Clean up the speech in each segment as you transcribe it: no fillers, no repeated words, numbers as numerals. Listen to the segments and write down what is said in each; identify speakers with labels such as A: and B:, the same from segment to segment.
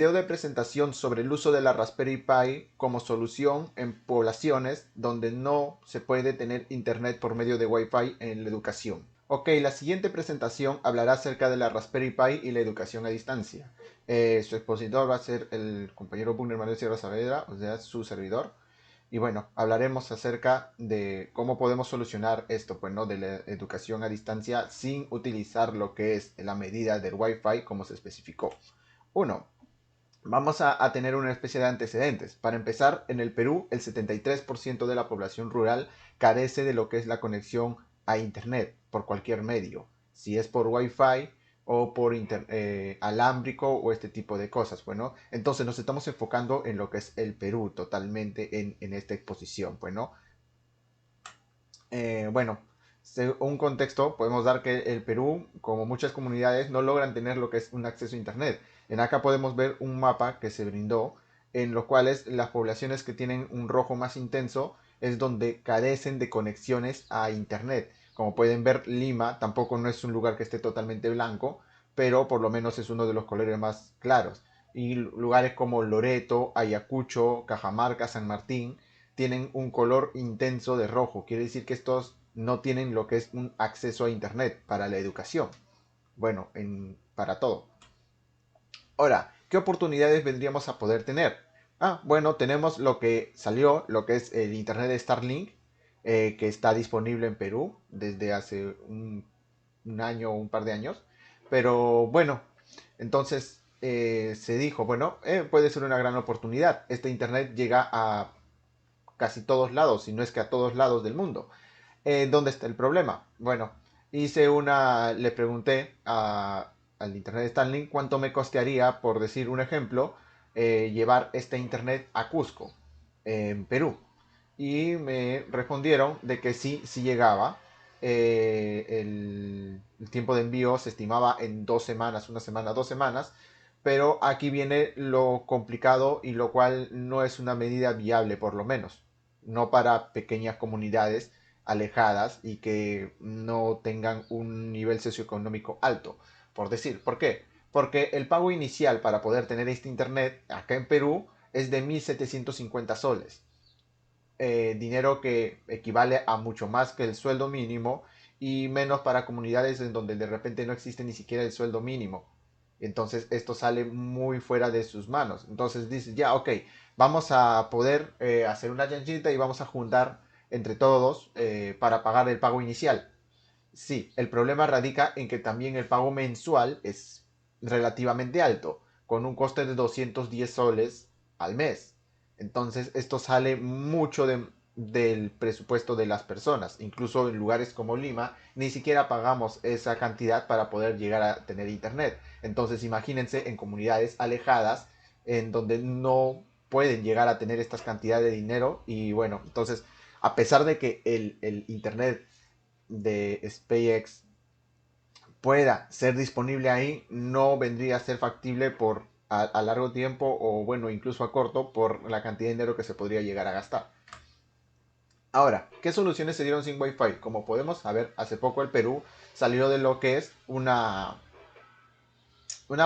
A: Video de presentación sobre el uso de la Raspberry Pi como solución en poblaciones donde no se puede tener internet por medio de Wi-Fi en la educación. Ok, la siguiente presentación hablará acerca de la Raspberry Pi y la educación a distancia. Su expositor va a ser el compañero Bugner Manuel Sierra Saavedra, o sea, su servidor. Y bueno, hablaremos acerca de cómo podemos solucionar esto, pues, ¿no? De la educación a distancia sin utilizar lo que es la medida del Wi-Fi como se especificó. Uno, vamos a tener una especie de antecedentes. Para empezar, en el Perú, el 73% de la población rural carece de lo que es la conexión a Internet por cualquier medio. Si es por Wi-Fi o por alámbrico o este tipo de cosas. Bueno, entonces nos estamos enfocando en lo que es el Perú totalmente en esta exposición. Bueno, bueno, según un contexto, podemos dar que el Perú, como muchas comunidades, no logran tener lo que es un acceso a Internet. En acá podemos ver un mapa que se brindó, en los cuales las poblaciones que tienen un rojo más intenso es donde carecen de conexiones a Internet. Como pueden ver, Lima tampoco no es un lugar que esté totalmente blanco, pero por lo menos es uno de los colores más claros. Y lugares como Loreto, Ayacucho, Cajamarca, San Martín tienen un color intenso de rojo. Quiere decir que estos no tienen lo que es un acceso a Internet para la educación. Bueno, para todo. Ahora, ¿qué oportunidades vendríamos a poder tener? Bueno, tenemos lo que salió, lo que es el Internet de Starlink, que está disponible en Perú desde hace un año o un par de años. Pero bueno, entonces se dijo, bueno, puede ser una gran oportunidad. Este Internet llega a casi todos lados, si no es que a todos lados del mundo. ¿Dónde está el problema? Bueno, le pregunté al Internet de Starlink cuánto me costaría, por decir un ejemplo, llevar este Internet a Cusco, en Perú. Y me respondieron de que sí, sí llegaba. El tiempo de envío se estimaba en 2 semanas, una semana, 2 semanas. Pero aquí viene lo complicado y lo cual no es una medida viable, por lo menos. No para pequeñas comunidades alejadas y que no tengan un nivel socioeconómico alto. Por decir, ¿por qué? Porque el pago inicial para poder tener este internet acá en Perú es de 1.750 soles. Dinero que equivale a mucho más que el sueldo mínimo y menos para comunidades en donde de repente no existe ni siquiera el sueldo mínimo. Entonces esto sale muy fuera de sus manos. Entonces dices, ya, ok, vamos a poder hacer una chanchita y vamos a juntar entre todos para pagar el pago inicial. Sí, el problema radica en que también el pago mensual es relativamente alto, con un coste de 210 soles al mes. Entonces, esto sale mucho del presupuesto de las personas. Incluso en lugares como Lima, ni siquiera pagamos esa cantidad para poder llegar a tener internet. Entonces, imagínense en comunidades alejadas, en donde no pueden llegar a tener estas cantidades de dinero. Y bueno, entonces, a pesar de que el internet de SpaceX pueda ser disponible ahí, no vendría a ser factible a largo tiempo o bueno, incluso a corto por la cantidad de dinero que se podría llegar a gastar. Ahora, ¿qué soluciones se dieron sin Wi-Fi? Como podemos saber, hace poco el Perú salió de lo que es una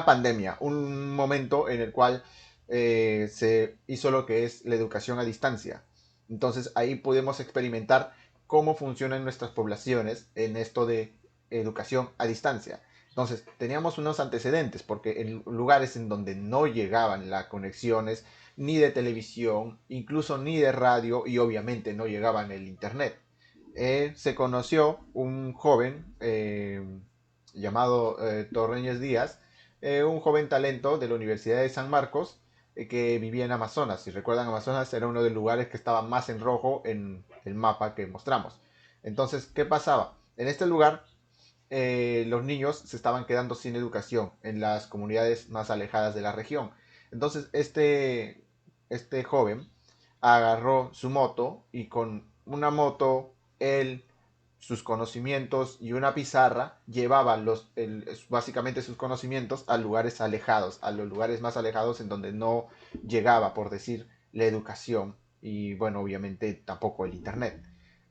A: pandemia, un momento en el cual se hizo lo que es la educación a distancia. Entonces ahí podemos experimentar cómo funcionan nuestras poblaciones en esto de educación a distancia. Entonces teníamos unos antecedentes porque en lugares en donde no llegaban las conexiones ni de televisión, incluso ni de radio y obviamente no llegaban el internet. Se conoció un joven llamado Torreñez Díaz, un joven talento de la Universidad de San Marcos que vivía en Amazonas. Si recuerdan, Amazonas era uno de los lugares que estaba más en rojo en el mapa que mostramos. Entonces, ¿qué pasaba? En este lugar, los niños se estaban quedando sin educación en las comunidades más alejadas de la región. Entonces, este joven agarró su moto y con una moto, él, sus conocimientos y una pizarra llevaban básicamente sus conocimientos a lugares alejados, a los lugares más alejados en donde no llegaba, por decir, la educación y bueno, obviamente tampoco el internet.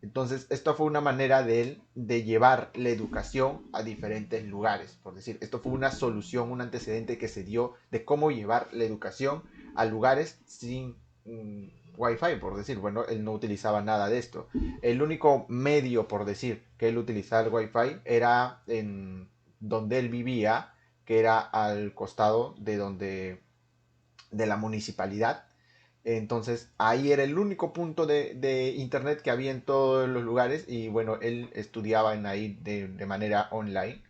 A: Entonces, esto fue una manera de él de llevar la educación a diferentes lugares. Por decir, esto fue una solución, un antecedente que se dio de cómo llevar la educación a lugares sin Wi-Fi, por decir. Bueno, él no utilizaba nada de esto. El único medio, por decir, que él utilizaba el Wi-Fi era en donde él vivía, que era al costado de la municipalidad. Entonces ahí era el único punto de internet que había en todos los lugares y bueno, él estudiaba en ahí de manera online,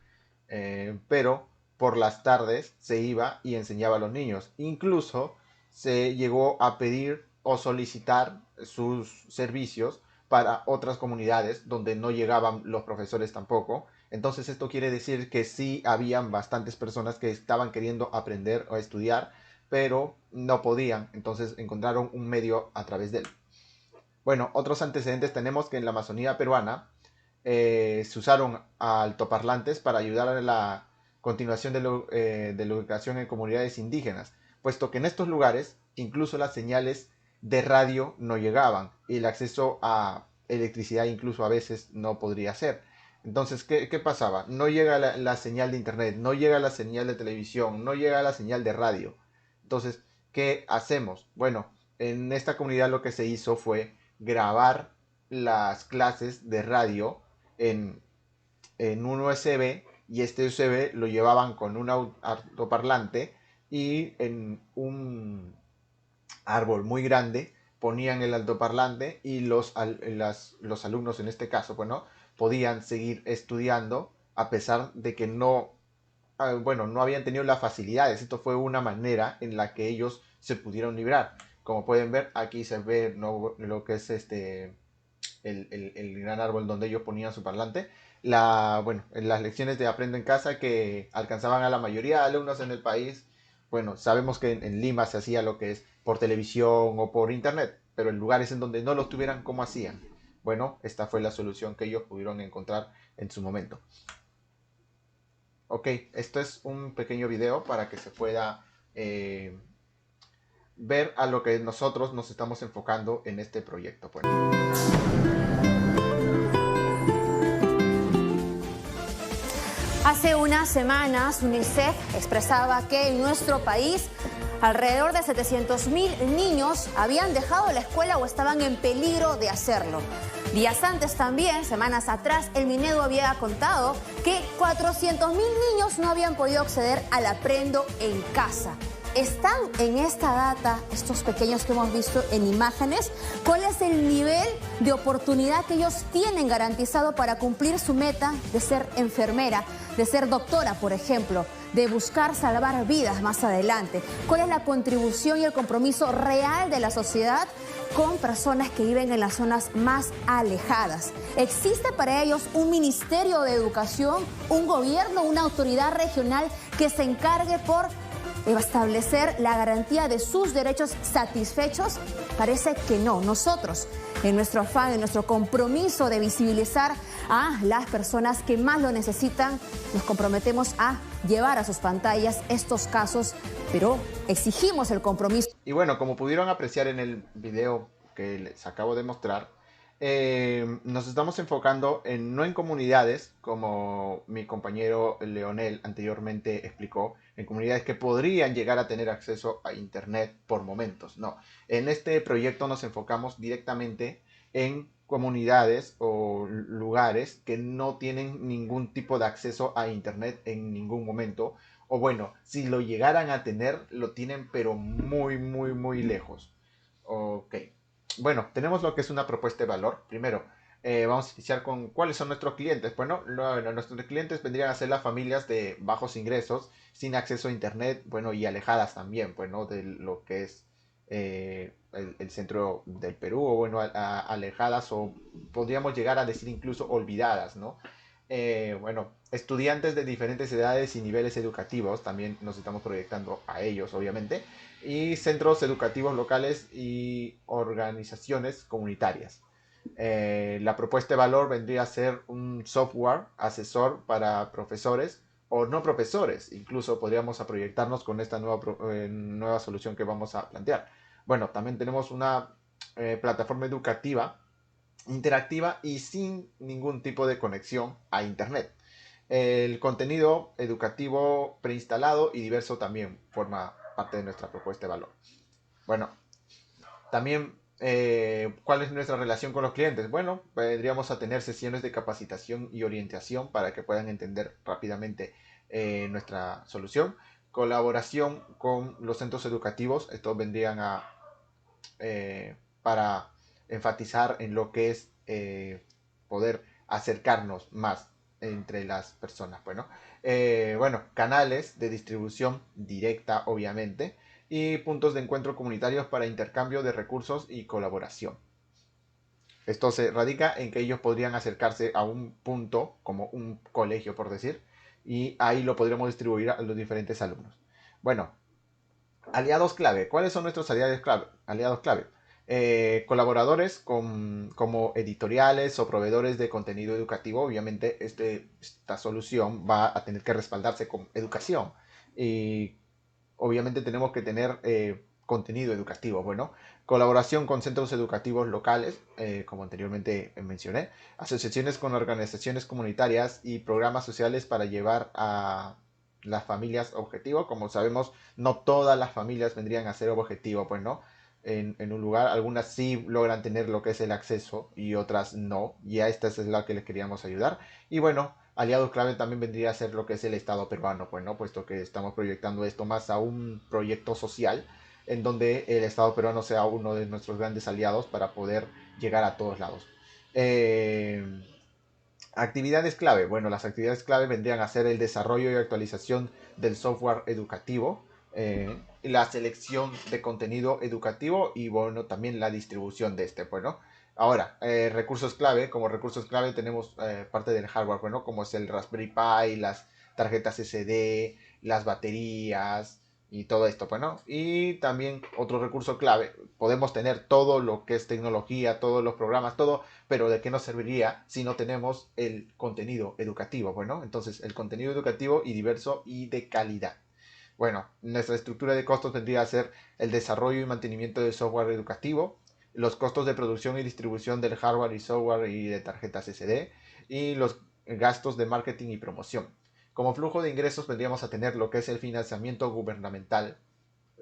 A: pero por las tardes se iba y enseñaba a los niños. Incluso se llegó a pedir o solicitar sus servicios para otras comunidades donde no llegaban los profesores tampoco. Entonces esto quiere decir que sí habían bastantes personas que estaban queriendo aprender o estudiar, pero no podían, entonces encontraron un medio a través de él. Bueno, otros antecedentes tenemos que en la Amazonía peruana se usaron altoparlantes para ayudar a la continuación de la educación en comunidades indígenas, puesto que en estos lugares incluso las señales de radio no llegaban y el acceso a electricidad incluso a veces no podría ser. Entonces, ¿qué pasaba? No llega la señal de internet, no llega la señal de televisión, no llega la señal de radio. Entonces, ¿qué hacemos? Bueno, en esta comunidad lo que se hizo fue grabar las clases de radio en, en un USB y este USB lo llevaban con un altoparlante y en un árbol muy grande ponían el altoparlante y los alumnos en este caso, bueno, podían seguir estudiando a pesar de que bueno, no habían tenido las facilidades. Esto fue una manera en la que ellos se pudieron librar. Como pueden ver, aquí se ve lo que es el gran árbol donde ellos ponían su parlante. Bueno, en las lecciones de Aprendo en Casa que alcanzaban a la mayoría de alumnos en el país, bueno, sabemos que en Lima se hacía lo que es por televisión o por internet, pero en lugares en donde no lo tuvieran, ¿cómo hacían? Bueno, esta fue la solución que ellos pudieron encontrar en su momento. Ok, esto es un pequeño video para que se pueda ver a lo que nosotros nos estamos enfocando en este proyecto. Pues.
B: Hace unas semanas, UNICEF expresaba que en nuestro país alrededor de 700.000 niños habían dejado la escuela o estaban en peligro de hacerlo. Días antes también, semanas atrás, el Minedu había contado que 400.000 niños no habían podido acceder al Aprendo en Casa. ¿Están en esta data estos pequeños que hemos visto en imágenes? ¿Cuál es el nivel de oportunidad que ellos tienen garantizado para cumplir su meta de ser enfermera, de ser doctora, por ejemplo, de buscar salvar vidas más adelante? ¿Cuál es la contribución y el compromiso real de la sociedad con personas que viven en las zonas más alejadas? ¿Existe para ellos un ministerio de educación, un gobierno, una autoridad regional que se encargue por establecer la garantía de sus derechos satisfechos? Parece que no. Nosotros, en nuestro afán, en nuestro compromiso de visibilizar a las personas que más lo necesitan, nos comprometemos a llevar a sus pantallas estos casos, pero exigimos el compromiso.
A: Y bueno, como pudieron apreciar en el video que les acabo de mostrar, nos estamos enfocando no en comunidades, como mi compañero Leonel anteriormente explicó, en comunidades que podrían llegar a tener acceso a internet por momentos. No, en este proyecto nos enfocamos directamente en comunidades o lugares que no tienen ningún tipo de acceso a internet en ningún momento, o bueno, si lo llegaran a tener, lo tienen pero muy, muy, muy lejos. Ok. Bueno, tenemos lo que es una propuesta de valor. Primero, vamos a iniciar con cuáles son nuestros clientes. Bueno, nuestros clientes vendrían a ser las familias de bajos ingresos, sin acceso a internet, bueno, y alejadas también, pues, ¿no? De lo que es el centro del Perú, o bueno, alejadas, o podríamos llegar a decir incluso olvidadas, ¿no? Bueno, estudiantes de diferentes edades y niveles educativos, también nos estamos proyectando a ellos, obviamente, y centros educativos locales y organizaciones comunitarias. La propuesta de valor vendría a ser un software asesor para profesores o no profesores. Incluso podríamos proyectarnos con esta nueva solución que vamos a plantear. Bueno, también tenemos una plataforma educativa interactiva y sin ningún tipo de conexión a Internet. El contenido educativo preinstalado y diverso también forma parte de nuestra propuesta de valor. Bueno, también, ¿cuál es nuestra relación con los clientes? Bueno, vendríamos a tener sesiones de capacitación y orientación para que puedan entender rápidamente nuestra solución. Colaboración con los centros educativos. Estos vendrían a para enfatizar en lo que es poder acercarnos más entre las personas. Bueno, canales de distribución directa, obviamente, y puntos de encuentro comunitarios para intercambio de recursos y colaboración. Esto se radica en que ellos podrían acercarse a un punto, como un colegio, por decir, y ahí lo podríamos distribuir a los diferentes alumnos. Bueno, aliados clave. ¿Cuáles son nuestros aliados clave? Aliados clave. Colaboradores como editoriales o proveedores de contenido educativo. Obviamente esta solución va a tener que respaldarse con educación. Y obviamente tenemos que tener contenido educativo. Bueno, colaboración con centros educativos locales, como anteriormente mencioné. Asociaciones con organizaciones comunitarias y programas sociales para llevar a las familias objetivo. Como sabemos, no todas las familias vendrían a ser objetivo, pues no. En un lugar, algunas sí logran tener lo que es el acceso y otras no. Y a estas es la que les queríamos ayudar. Y bueno, aliado clave también vendría a ser lo que es el Estado peruano, pues no, puesto que estamos proyectando esto más a un proyecto social en donde el Estado peruano sea uno de nuestros grandes aliados para poder llegar a todos lados. Eh, Actividades clave. Bueno, las actividades clave vendrían a ser el desarrollo y actualización del software educativo, la selección de contenido educativo y bueno, también la distribución de este, bueno. Ahora, recursos clave. Como recursos clave tenemos parte del hardware, bueno, como es el Raspberry Pi, las tarjetas SD, las baterías y todo esto, bueno. Y también otro recurso clave. Podemos tener todo lo que es tecnología, todos los programas, todo, pero ¿de qué nos serviría si no tenemos el contenido educativo? Bueno, entonces el contenido educativo y diverso y de calidad. Bueno, nuestra estructura de costos tendría a ser el desarrollo y mantenimiento de software educativo, los costos de producción y distribución del hardware y software y de tarjetas SD, y los gastos de marketing y promoción. Como flujo de ingresos vendríamos a tener lo que es el financiamiento gubernamental,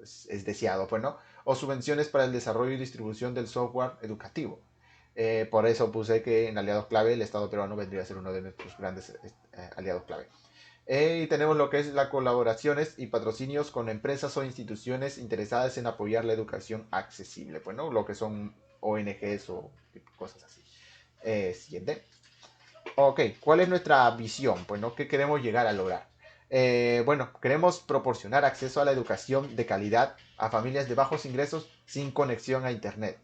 A: es deseado, pues, ¿no? O subvenciones para el desarrollo y distribución del software educativo. Por eso puse que en aliados clave el Estado peruano vendría a ser uno de nuestros grandes aliados clave. Y tenemos lo que es las colaboraciones y patrocinios con empresas o instituciones interesadas en apoyar la educación accesible, pues, ¿no? Lo que son ONGs o cosas así. Siguiente. Ok, ¿cuál es nuestra visión? Pues, ¿no? ¿Qué queremos llegar a lograr? Bueno, queremos proporcionar acceso a la educación de calidad a familias de bajos ingresos sin conexión a Internet.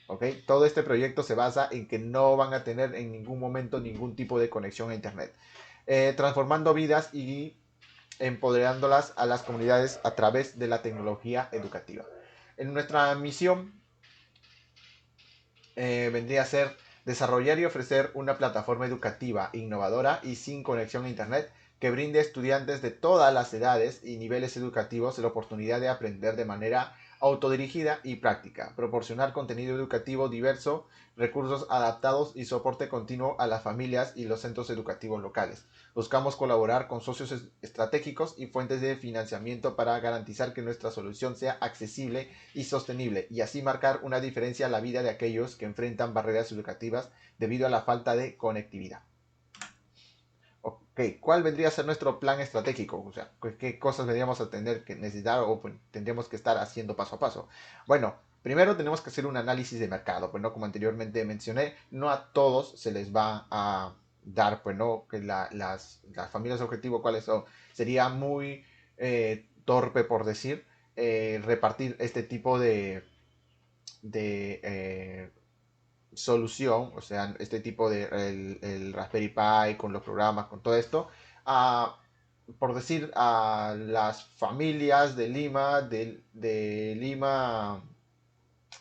A: ¿Ok? Todo este proyecto se basa en que no van a tener en ningún momento ningún tipo de conexión a Internet. Transformando vidas y empoderándolas a las comunidades a través de la tecnología educativa. En nuestra misión vendría a ser desarrollar y ofrecer una plataforma educativa innovadora y sin conexión a Internet que brinde a estudiantes de todas las edades y niveles educativos la oportunidad de aprender de manera autodirigida y práctica, proporcionar contenido educativo diverso, recursos adaptados y soporte continuo a las familias y los centros educativos locales. Buscamos colaborar con socios estratégicos y fuentes de financiamiento para garantizar que nuestra solución sea accesible y sostenible y así marcar una diferencia en la vida de aquellos que enfrentan barreras educativas debido a la falta de conectividad. Ok, ¿cuál vendría a ser nuestro plan estratégico? O sea, ¿qué cosas vendríamos a tener que necesitar o pues, tendríamos que estar haciendo paso a paso? Bueno, primero tenemos que hacer un análisis de mercado, pues no, como anteriormente mencioné, no a todos se les va a dar, pues no, que las familias objetivo, ¿cuáles son? Sería muy torpe, por decir, repartir este tipo de solución, o sea, este tipo de el Raspberry Pi con los programas, con todo esto, a, por decir, a las familias de Lima, de Lima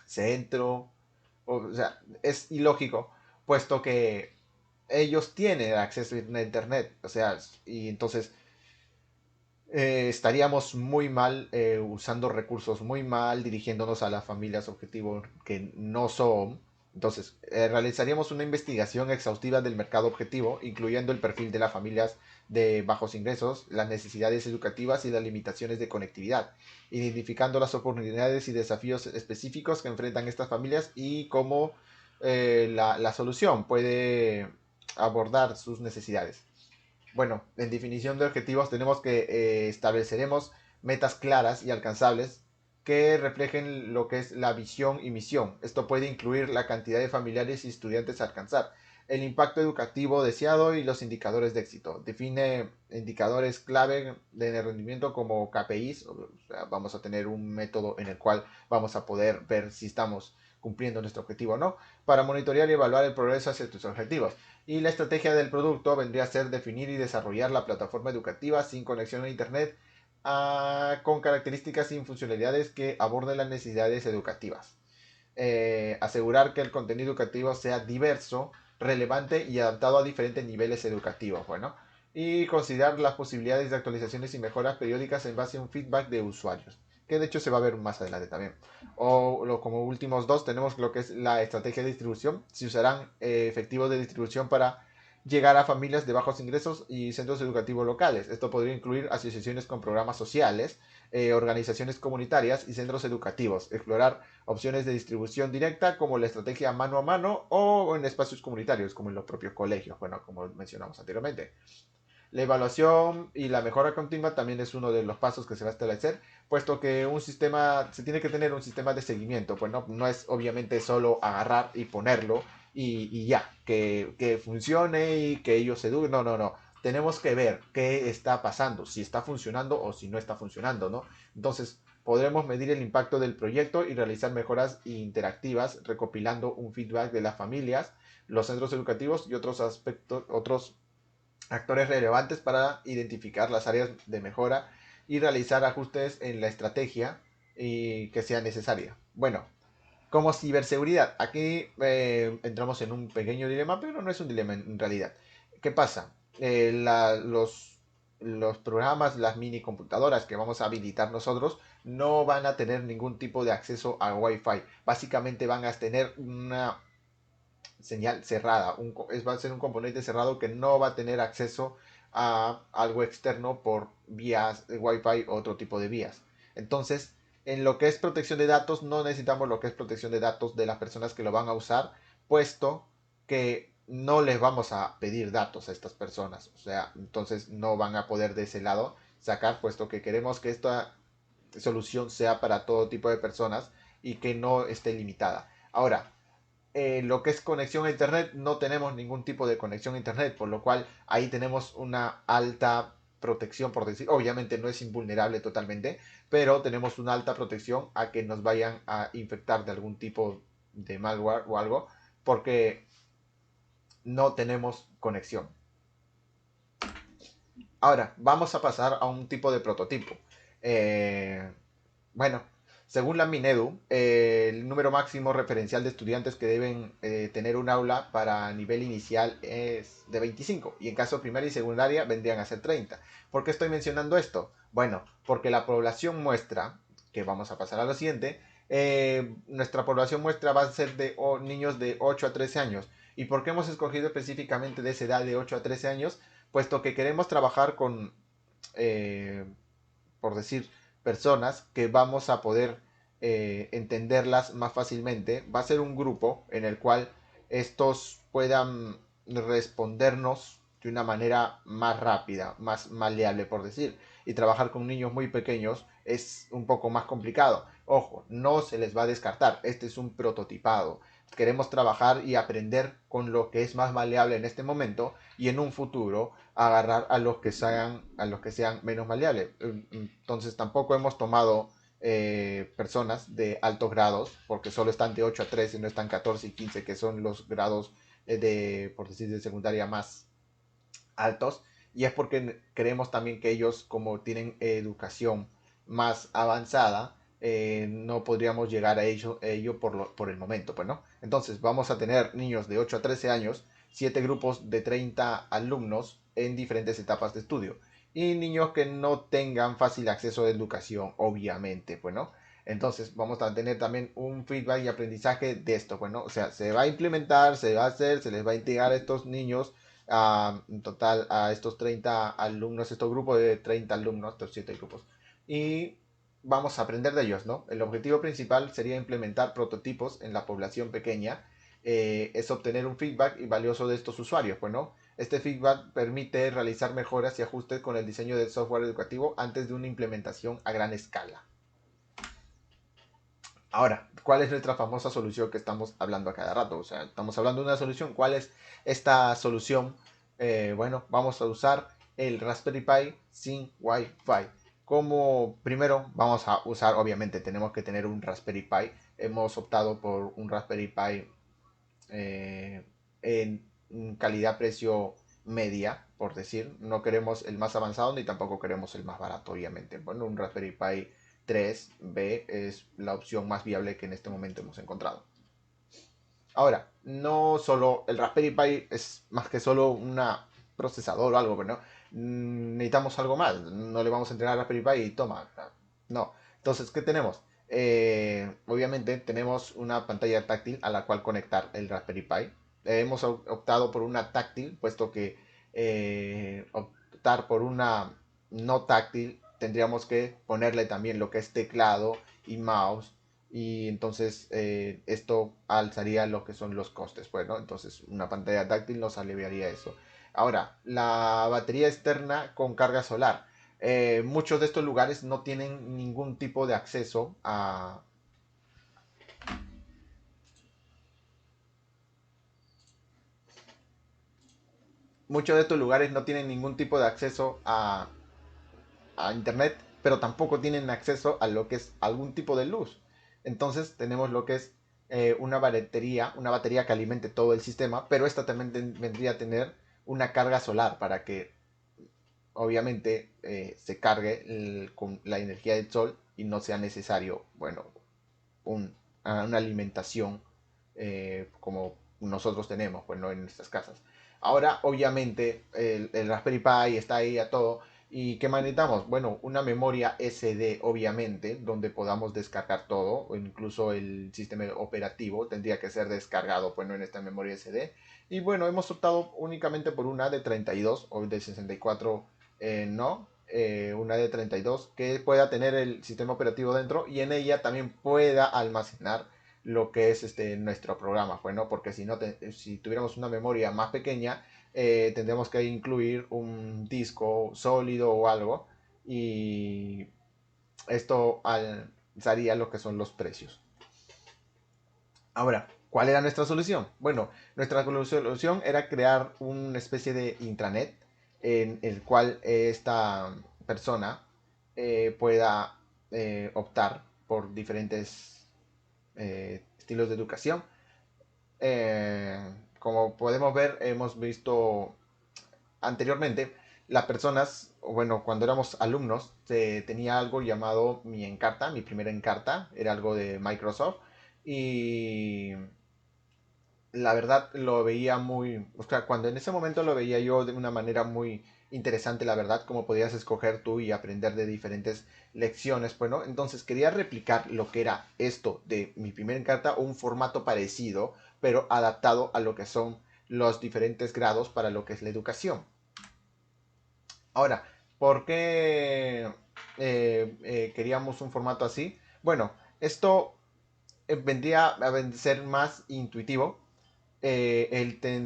A: Centro, o sea, es ilógico, puesto que ellos tienen acceso a Internet, o sea, y entonces estaríamos muy mal usando recursos muy mal, dirigiéndonos a las familias objetivo que no son. Entonces, realizaríamos una investigación exhaustiva del mercado objetivo, incluyendo el perfil de las familias de bajos ingresos, las necesidades educativas y las limitaciones de conectividad, identificando las oportunidades y desafíos específicos que enfrentan estas familias y cómo la solución puede abordar sus necesidades. Bueno, en definición de objetivos tenemos que estableceremos metas claras y alcanzables que reflejen lo que es la visión y misión. Esto puede incluir la cantidad de familiares y estudiantes a alcanzar, el impacto educativo deseado y los indicadores de éxito. Define indicadores clave de rendimiento como KPIs. O sea, vamos a tener un método en el cual vamos a poder ver si estamos cumpliendo nuestro objetivo o no, para monitorear y evaluar el progreso hacia tus objetivos. Y la estrategia del producto vendría a ser definir y desarrollar la plataforma educativa sin conexión a Internet con características y funcionalidades que aborden las necesidades educativas. Asegurar que el contenido educativo sea diverso, relevante y adaptado a diferentes niveles educativos. Bueno, y considerar las posibilidades de actualizaciones y mejoras periódicas en base a un feedback de usuarios, que de hecho se va a ver más adelante también. Como últimos dos tenemos lo que es la estrategia de distribución. Se usarán efectivos de distribución para llegar a familias de bajos ingresos y centros educativos locales. Esto podría incluir asociaciones con programas sociales, organizaciones comunitarias y centros educativos. Explorar opciones de distribución directa como la estrategia mano a mano o en espacios comunitarios como en los propios colegios, bueno, como mencionamos anteriormente. La evaluación y la mejora continua también es uno de los pasos que se va a establecer, puesto que un sistema, se tiene que tener un sistema de seguimiento, pues no es obviamente solo agarrar y ponerlo y ya, que funcione y que ellos se eduquen, no. Tenemos que ver qué está pasando, si está funcionando o si no está funcionando, ¿no? Entonces, podremos medir el impacto del proyecto y realizar mejoras interactivas, recopilando un feedback de las familias, los centros educativos y otros aspectos, otros actores relevantes para identificar las áreas de mejora y realizar ajustes en la estrategia y que sea necesaria. Bueno, como ciberseguridad, aquí entramos en un pequeño dilema, pero no es un dilema en realidad. ¿Qué pasa? Los programas, las mini computadoras que vamos a habilitar nosotros, no van a tener ningún tipo de acceso a Wi-Fi. Básicamente van a tener una señal cerrada. Va a ser un componente cerrado que no va a tener acceso a algo externo por vías de Wi-Fi o otro tipo de vías. Entonces, en lo que es protección de datos, no necesitamos lo que es protección de datos de las personas que lo van a usar, puesto que no les vamos a pedir datos a estas personas. O sea, entonces no van a poder de ese lado sacar, puesto que queremos que esta solución sea para todo tipo de personas y que no esté limitada. Ahora, lo que es conexión a internet, no tenemos ningún tipo de conexión a internet, por lo cual ahí tenemos una alta protección, por decir, obviamente no es invulnerable totalmente, pero tenemos una alta protección a que nos vayan a infectar de algún tipo de malware o algo, porque no tenemos conexión. Ahora, vamos a pasar a un tipo de prototipo. Eh, bueno, según la Minedu, el número máximo referencial de estudiantes que deben tener un aula para nivel inicial es de 25 y en caso primaria y secundaria vendrían a ser 30. ¿Por qué estoy mencionando esto? Bueno, porque la población muestra, que vamos a pasar a lo siguiente, nuestra población muestra va a ser de niños de 8 a 13 años. ¿Y por qué hemos escogido específicamente de esa edad de 8 a 13 años? Puesto que queremos trabajar con, eh, por decir, personas que vamos a poder entenderlas más fácilmente. Va a ser un grupo en el cual estos puedan respondernos de una manera más rápida, más maleable, por decir. Y trabajar con niños muy pequeños es un poco más complicado. Ojo, no se les va a descartar. Este es un prototipado. Queremos trabajar y aprender con lo que es más maleable en este momento y en un futuro agarrar a los que sean menos maleables. Entonces tampoco hemos tomado personas de altos grados, porque solo están de 8 a 13, no están 14 y 15, que son los grados por decir, de secundaria más altos. Y es porque creemos también que ellos, como tienen educación más avanzada, no podríamos llegar a ello por el momento, pues, ¿no? Entonces vamos a tener niños de 8 a 13 años, 7 grupos de 30 alumnos en diferentes etapas de estudio. Y niños que no tengan fácil acceso a educación, obviamente, pues, ¿no? Entonces vamos a tener también un feedback y aprendizaje de esto. Bueno, o sea, se va a implementar, se va a hacer, se les va a integrar a estos niños, en total a estos 30 alumnos, estos grupos de 30 alumnos, estos 7 grupos. Y vamos a aprender de ellos, ¿no? El objetivo principal sería implementar prototipos en la población pequeña. Es obtener un feedback y valioso de estos usuarios, pues, ¿no? Este feedback permite realizar mejoras y ajustes con el diseño del software educativo antes de una implementación a gran escala. Ahora, ¿cuál es nuestra famosa solución que estamos hablando a cada rato? O sea, estamos hablando de una solución. ¿Cuál es esta solución? Bueno, vamos a usar el Raspberry Pi sin Wi-Fi. Como primero vamos a usar, obviamente tenemos que tener un Raspberry Pi. Hemos optado por un Raspberry Pi en calidad-precio media, por decir. No queremos el más avanzado ni tampoco queremos el más barato, obviamente. Bueno, un Raspberry Pi 3B es la opción más viable que en este momento hemos encontrado. Ahora, no solo el Raspberry Pi es más que solo un procesador o algo, pero no. Necesitamos algo más. No le vamos a entregar al Raspberry Pi y toma. No. Entonces, ¿qué tenemos? Obviamente tenemos una pantalla táctil a la cual conectar el Raspberry Pi. Hemos optado por una táctil, puesto que optar por una no táctil tendríamos que ponerle también lo que es teclado y mouse, y entonces esto alzaría lo que son los costes, pues, ¿no? Entonces una pantalla táctil nos aliviaría eso. Ahora, la batería externa con carga solar. Muchos de estos lugares no tienen ningún tipo de acceso a... Muchos de estos lugares no tienen ningún tipo de acceso a internet, pero tampoco tienen acceso a lo que es algún tipo de luz. Entonces tenemos lo que es una batería que alimente todo el sistema, pero esta también vendría a tener una carga solar para que obviamente se cargue con la energía del sol y no sea necesario, bueno, una alimentación como nosotros tenemos, bueno, en nuestras casas. Ahora, obviamente, el Raspberry Pi está ahí a todo. ¿Y qué más necesitamos? Bueno, una memoria SD, obviamente, donde podamos descargar todo, o incluso el sistema operativo tendría que ser descargado, bueno, en esta memoria SD. Y bueno, hemos optado únicamente por una de 32 o de 64, no, una de 32 que pueda tener el sistema operativo dentro y en ella también pueda almacenar lo que es nuestro programa, bueno, porque si no, si tuviéramos una memoria más pequeña, tendríamos que incluir un disco sólido o algo, y esto alzaría lo que son los precios. Ahora, ¿cuál era nuestra solución? Bueno, nuestra solución era crear una especie de intranet en el cual esta persona pueda optar por diferentes estilos de educación. Como podemos ver, hemos visto anteriormente, las personas, bueno, cuando éramos alumnos, tenía algo llamado mi Encarta, mi primera Encarta, era algo de Microsoft, y la verdad lo veía muy, o sea, cuando en ese momento lo veía yo de una manera muy interesante, la verdad, como podías escoger tú y aprender de diferentes lecciones, bueno, entonces quería replicar lo que era esto de mi primera Encarta, o un formato parecido, pero adaptado a lo que son los diferentes grados para lo que es la educación. Ahora, ¿por qué queríamos un formato así? Bueno, esto vendría a ser más intuitivo,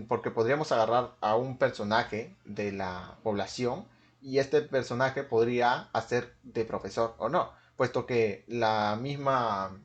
A: porque podríamos agarrar a un personaje de la población y este personaje podría hacer de profesor o no, puesto que la misma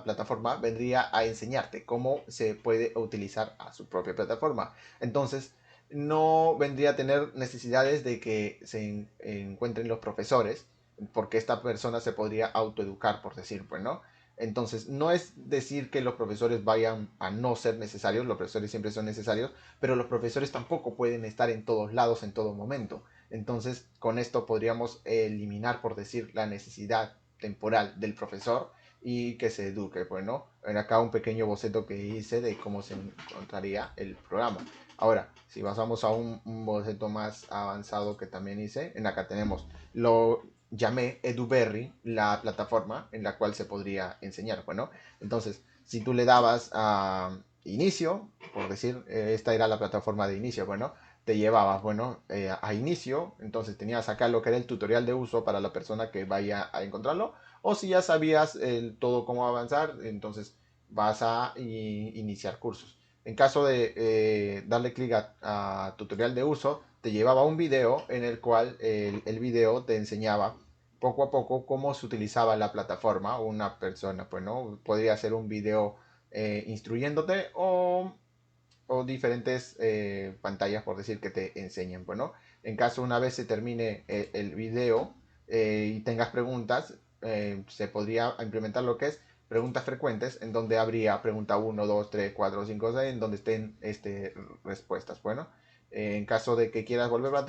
A: plataforma vendría a enseñarte cómo se puede utilizar a su propia plataforma. Entonces, no vendría a tener necesidades de que se encuentren los profesores, porque esta persona se podría autoeducar, por decir, pues, ¿no? Entonces, no es decir que los profesores vayan a no ser necesarios, los profesores siempre son necesarios, pero los profesores tampoco pueden estar en todos lados en todo momento. Entonces, con esto podríamos eliminar, por decir, la necesidad temporal del profesor y que se eduque, pues, ¿no? En acá un pequeño boceto que hice de cómo se encontraría el programa. Ahora, si pasamos a un boceto más avanzado que también hice, en acá tenemos llamé EduBerry la plataforma en la cual se podría enseñar. Bueno, entonces, si tú le dabas a inicio, por decir, esta era la plataforma de inicio, bueno, te llevabas, bueno, a inicio, entonces tenías acá lo que era el tutorial de uso para la persona que vaya a encontrarlo, o si ya sabías todo cómo avanzar, entonces vas a iniciar cursos. En caso de darle clic a tutorial de uso, te llevaba a un video en el cual el video te enseñaba poco a poco cómo se utilizaba la plataforma. Una persona, pues, ¿no? Podría ser un video instruyéndote o diferentes pantallas, por decir, que te enseñen. Bueno, en caso una vez se termine el video y tengas preguntas, se podría implementar lo que es preguntas frecuentes, en donde habría pregunta 1, 2, 3, 4, 5, 6, en donde estén respuestas. Bueno, en caso de que quieras volver para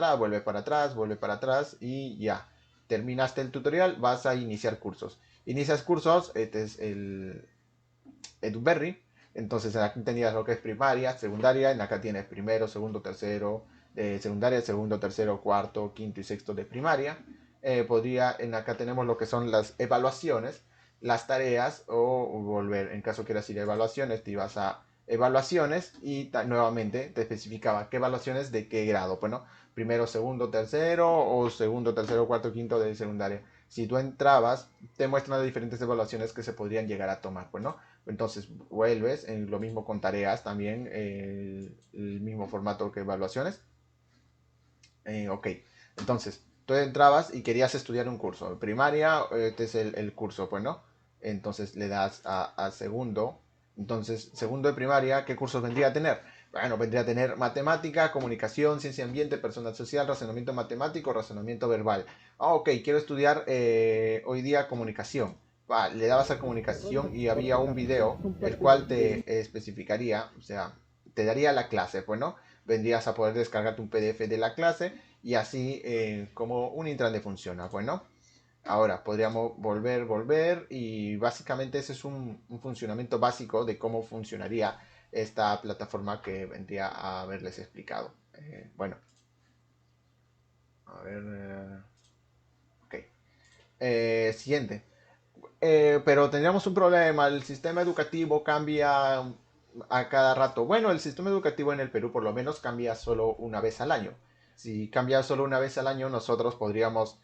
A: atrás, vuelve para atrás y ya. Terminaste el tutorial, vas a iniciar cursos. Inicias cursos, este es el EduBerry. Entonces aquí tenías lo que es primaria, secundaria, en acá tienes primero, segundo, tercero de secundaria, segundo, tercero, cuarto, quinto y sexto de primaria. En acá tenemos lo que son las evaluaciones, las tareas o volver, en caso quieras ir a evaluaciones, te ibas a evaluaciones y nuevamente te especificaba qué evaluaciones de qué grado, bueno, primero, segundo, tercero o segundo, tercero, cuarto, quinto de secundaria. Si tú entrabas, te muestran las diferentes evaluaciones que se podrían llegar a tomar, bueno, entonces vuelves, en lo mismo con tareas también, el mismo formato que evaluaciones. Ok, entonces tú entrabas y querías estudiar un curso. Primaria, este es el curso, pues, ¿no? Entonces le das a segundo. Entonces, segundo de primaria, ¿qué cursos vendría a tener? Bueno, vendría a tener matemática, comunicación, ciencia ambiente, personal social, razonamiento matemático, razonamiento verbal. Ah, ok, quiero estudiar hoy día comunicación. Le dabas a comunicación y había un video el cual te especificaría, o sea, te daría la clase, pues, ¿no? Vendrías a poder descargarte un PDF de la clase y así como un intranet funciona. Bueno, ahora podríamos volver y básicamente ese es un funcionamiento básico de cómo funcionaría esta plataforma que vendría a haberles explicado. Bueno, a ver, ok. Siguiente. Pero tendríamos un problema, el sistema educativo cambia a cada rato. Bueno, el sistema educativo en el Perú por lo menos cambia solo una vez al año. Si cambia solo una vez al año, nosotros podríamos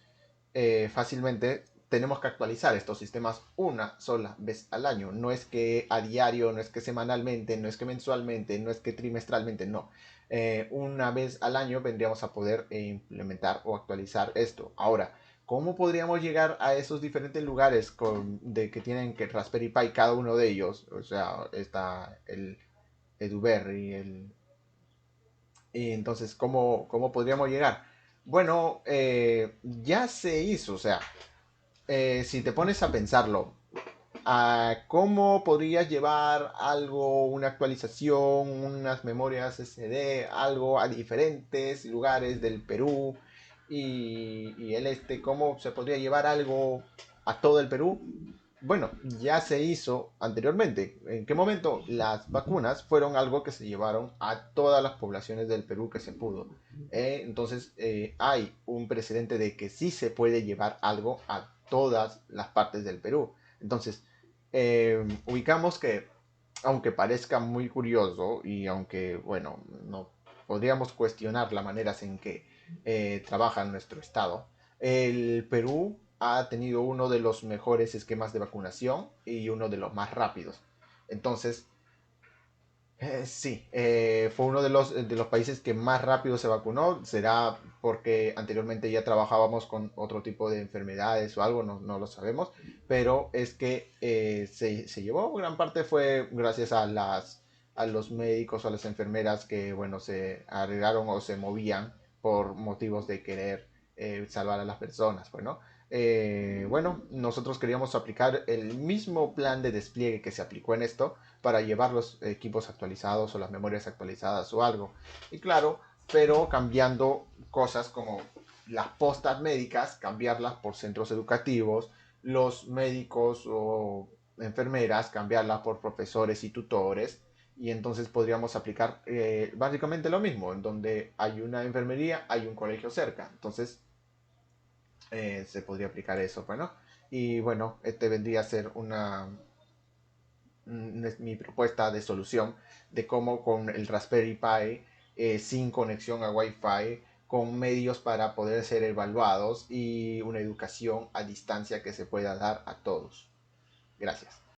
A: fácilmente, tenemos que actualizar estos sistemas una sola vez al año. No es que a diario, no es que semanalmente, no es que mensualmente, no es que trimestralmente, no. Una vez al año vendríamos a poder implementar o actualizar esto. Ahora, ¿cómo podríamos llegar a esos diferentes lugares de que tienen que Raspberry Pi cada uno de ellos? O sea, está el EduBerry, y entonces, ¿cómo podríamos llegar? Bueno, ya se hizo, o sea, si te pones a pensarlo, ¿cómo podrías llevar algo, una actualización, unas memorias SD, algo a diferentes lugares del Perú y el cómo se podría llevar algo a todo el Perú? Bueno, ya se hizo anteriormente. ¿En qué momento? Las vacunas fueron algo que se llevaron a todas las poblaciones del Perú que se pudo. Entonces hay un precedente de que sí se puede llevar algo a todas las partes del Perú. Entonces, ubicamos que, aunque parezca muy curioso y aunque, bueno, no podríamos cuestionar las maneras en que trabaja nuestro Estado, el Perú ha tenido uno de los mejores esquemas de vacunación y uno de los más rápidos. Entonces, sí, fue uno de los países que más rápido se vacunó. Será porque anteriormente ya trabajábamos con otro tipo de enfermedades o algo, no lo sabemos. Pero es que se llevó, gran parte fue gracias a los médicos o a las enfermeras que, bueno, se arriesgaron o se movían por motivos de querer salvar a las personas. Bueno, nosotros queríamos aplicar el mismo plan de despliegue que se aplicó en esto para llevar los equipos actualizados o las memorias actualizadas o algo. Y claro, pero cambiando cosas como las postas médicas, cambiarlas por centros educativos, los médicos o enfermeras, cambiarlas por profesores y tutores. Y entonces podríamos aplicar básicamente lo mismo, en donde hay una enfermería, hay un colegio cerca. Entonces se podría aplicar eso, bueno. Y bueno, este vendría a ser mi propuesta de solución de cómo con el Raspberry Pi, sin conexión a Wi-Fi, con medios para poder ser evaluados y una educación a distancia que se pueda dar a todos. Gracias.